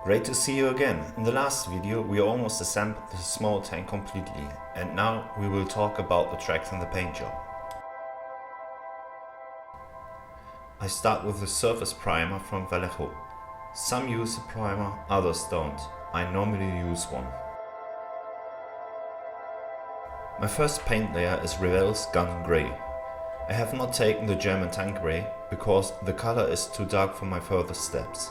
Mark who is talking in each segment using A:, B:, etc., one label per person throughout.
A: Great to see you again. In the last video we almost assembled the small tank completely, and now we will talk about the tracks and the paint job. I start with the surface primer from Vallejo. Some use a primer, others don't. I normally use one. My first paint layer is REVELL's Gun Grey. I have not taken the German tank grey because the color is too dark for my further steps.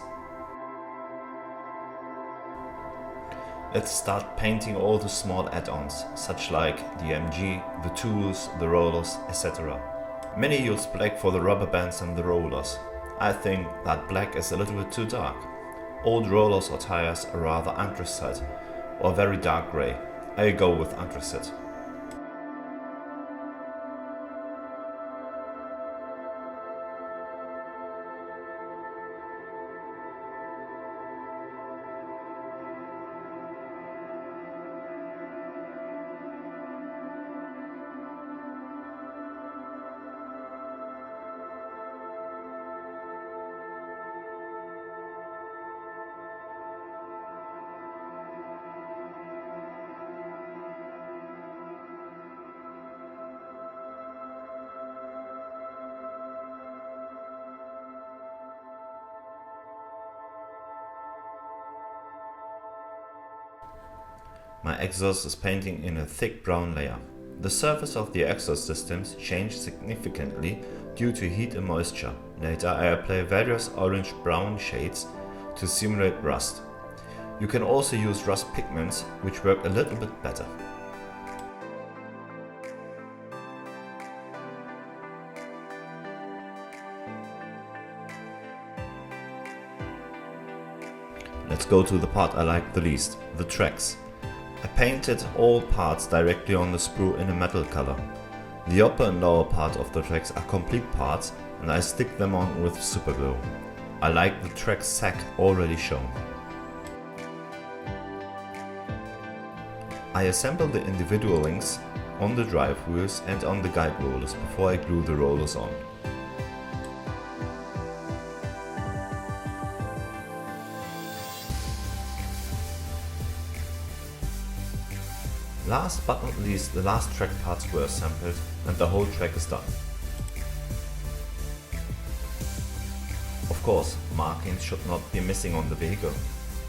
A: Let's start painting all the small add-ons, such like the ENG, the tools, the rollers, etc. Many use black for the rubber bands and the rollers. I think that black is a little bit too dark. Old rollers or tires are rather anthracite or very dark grey. I go with anthracite. My exhaust is painting in a thick brown layer. The surface of the exhaust systems changed significantly due to heat and moisture. Later I apply various orange-brown shades to simulate rust. You can also use rust pigments, which work a little bit better. Let's go to the part I like the least, the tracks. I painted all parts directly on the sprue in a metal color. The upper and lower part of the tracks are complete parts and I stick them on with superglue. I like the track sack already shown. I assemble the individual links on the drive wheels and on the guide rollers before I glue the rollers on. Last but not least, the last track parts were assembled and the whole track is done. Of course, markings should not be missing on the vehicle.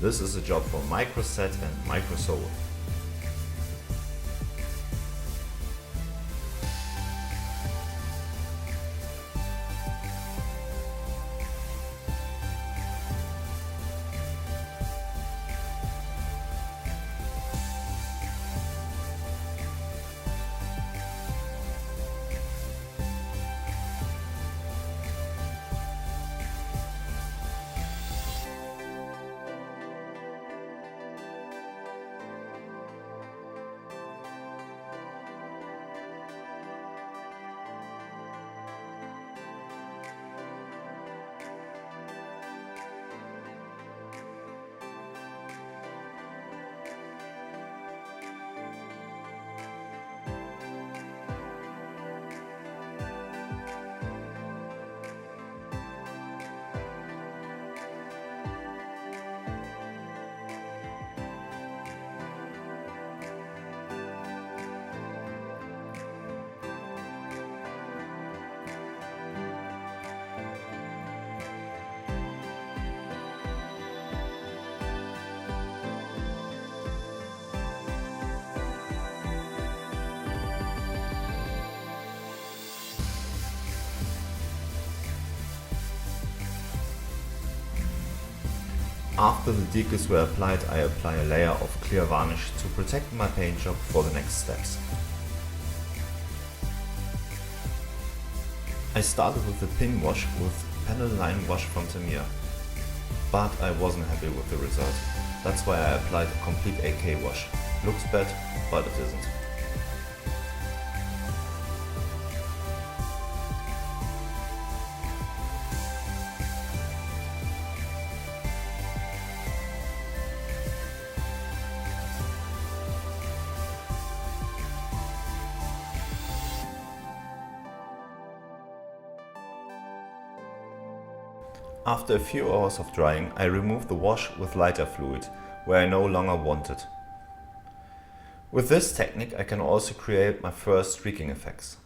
A: This is a job for microset and microsole. After the decals were applied, I apply a layer of clear varnish to protect my paint job for the next steps. I started with the pin wash with panel line wash from Tamiya, but I wasn't happy with the result. That's why I applied a complete AK wash. Looks bad, but it isn't. After a few hours of drying, I remove the wash with lighter fluid, where I no longer want it. With this technique I can also create my first streaking effects.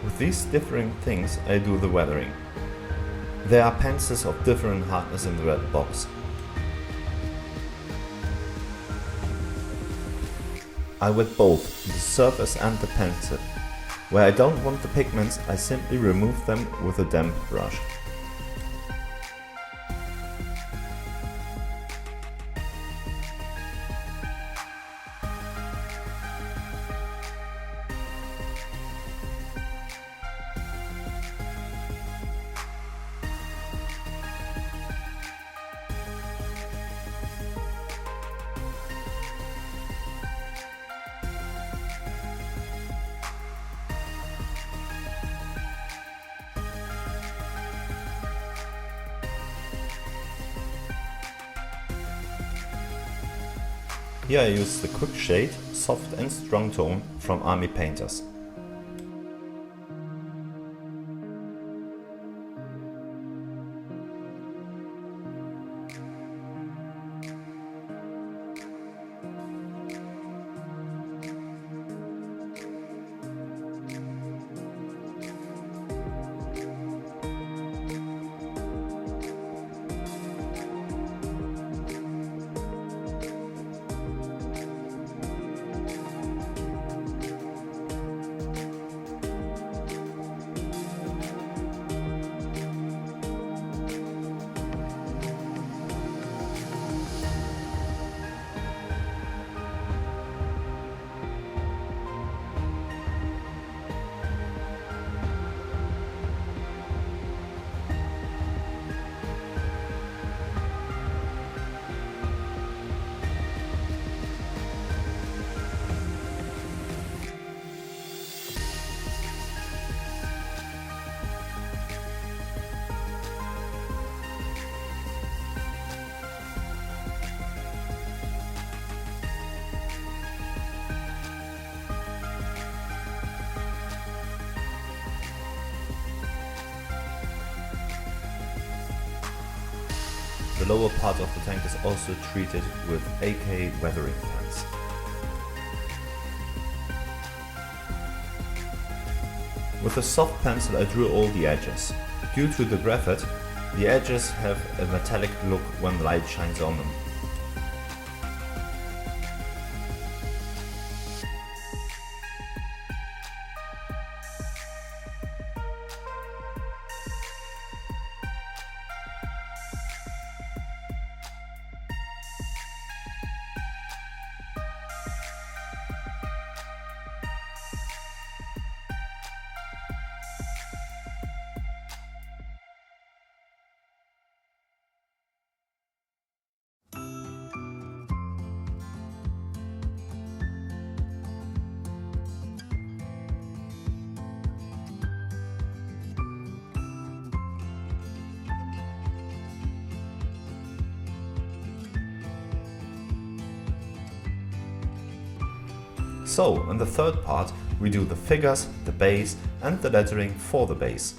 A: With these differing things I do the weathering. There are pencils of different hardness in the red box. I wet both the surface and the pencil. Where I don't want the pigments, I simply remove them with a damp brush. Here I use the quick shade, soft and strong tone from Army Painters. The lower part of the tank is also treated with AK weathering fans. With a soft pencil I drew all the edges. Due to the graphite, the edges have a metallic look when light shines on them. So, in the third part, we do the figures, the base and the lettering for the base.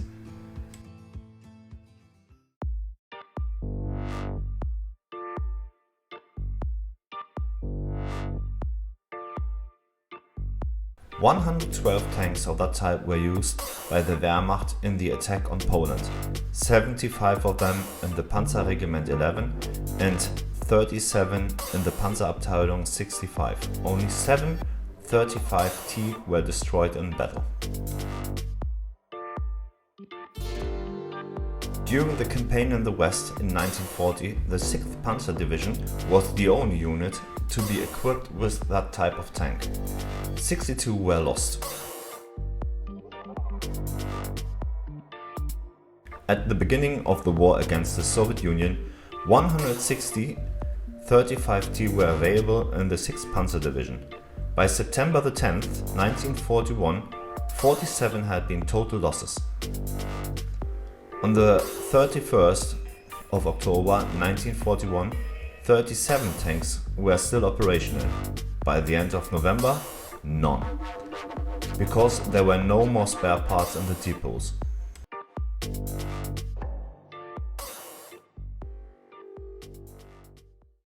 A: 112 tanks of that type were used by the Wehrmacht in the attack on Poland, 75 of them in the Panzerregiment 11 and 37 in the Panzerabteilung 65. Only 7 35T were destroyed in battle. During the campaign in the West in 1940, the 6th Panzer Division was the only unit to be equipped with that type of tank. 62 were lost. At the beginning of the war against the Soviet Union, 160 35T were available in the 6th Panzer Division. By September the 10th, 1941, 47 had been total losses. On the 31st of October 1941, 37 tanks were still operational. By the end of November, none. Because there were no more spare parts in the depots.